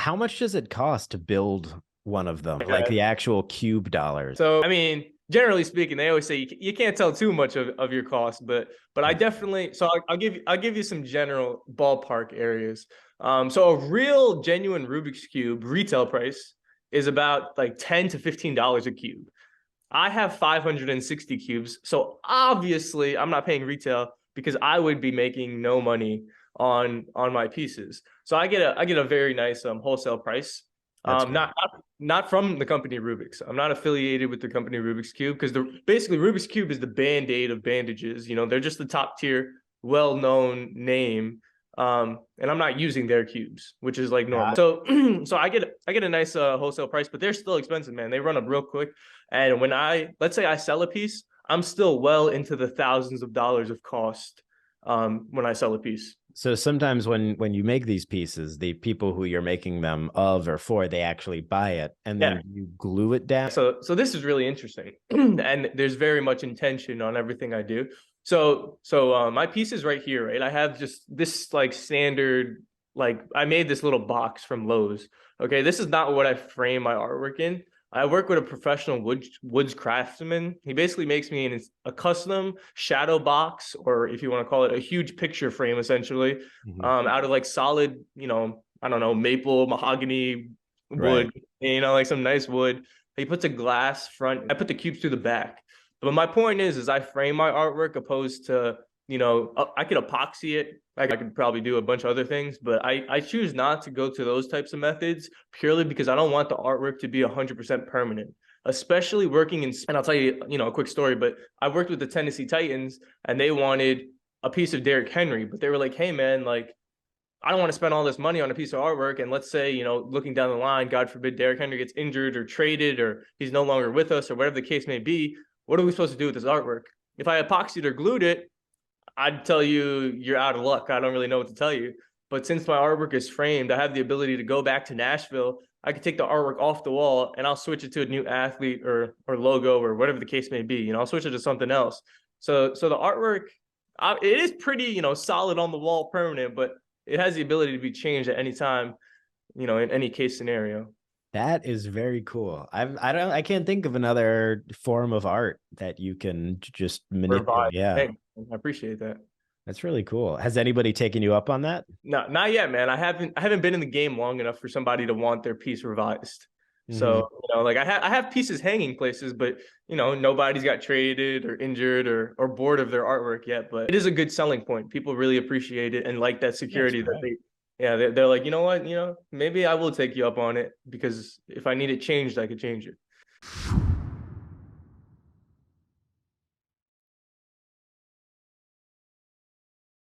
How much does it cost to build one of them, like the actual cube dollars? So, I mean, generally speaking, they always say you can't tell too much of your cost, but I definitely, so I'll give you some general ballpark areas. So a real genuine Rubik's Cube retail price is about like $10 to $15 a cube. I have 560 cubes, so obviously I'm not paying retail because I would be making no money on my pieces. So I get a very nice wholesale price. That's Not from the company Rubik's. I'm not affiliated with the company Rubik's Cube because the basically Rubik's Cube is the band-aid of bandages. They're just the top tier, well-known name. And I'm not using their cubes, which is like normal. So so I get a nice wholesale price, but they're still expensive, man. They run up real quick. And when let's say I sell a piece, I'm still well into the thousands of dollars of cost when I sell a piece. So sometimes when you make these pieces, the people who you're making them of or for, they actually buy it and Yeah. then you glue it down. So this is really interesting, and there's very much intention on everything I do. So my piece is right here, right? I have just this like standard, like I made this little box from Lowe's. Okay, this is not what I frame my artwork in. I work with a professional woods craftsman. He basically makes me a custom shadow box, or if you want to call it a huge picture frame, essentially, out of like solid, I don't know, maple, mahogany Right. wood, like some nice wood. He puts a glass front. I put the cubes through the back. But my point is I frame my artwork opposed to, I could epoxy it. I could probably do a bunch of other things, but I choose not to go to those types of methods purely because I don't want the artwork to be 100% permanent, especially working in, and I'll tell you, a quick story, but I worked with the Tennessee Titans and they wanted a piece of Derrick Henry, but they were like, hey man, like, I don't want to spend all this money on a piece of artwork. And let's say, looking down the line, God forbid, Derrick Henry gets injured or traded or he's no longer with us or whatever the case may be. What are we supposed to do with this artwork? If I epoxied or glued it, I'd tell you you're out of luck. I don't really know what to tell you. But since my artwork is framed, I have the ability to go back to Nashville. I could take the artwork off the wall and I'll switch it to a new athlete or logo or whatever the case may be. I'll switch it to something else. So the artwork, it is pretty, solid on the wall, permanent, but it has the ability to be changed at any time, in any case scenario. That is very cool. I can't think of another form of art that you can just manipulate. Revive. Yeah. Hey, I appreciate that. That's really cool. Has anybody taken you up on that? No, not yet, man. I haven't been in the game long enough for somebody to want their piece revised. Mm-hmm. So, like I have pieces hanging places, but nobody's got traded or injured or bored of their artwork yet. But it is a good selling point. People really appreciate it and like that security that they're like, you know what, maybe I will take you up on it because if I need it changed, I could change it.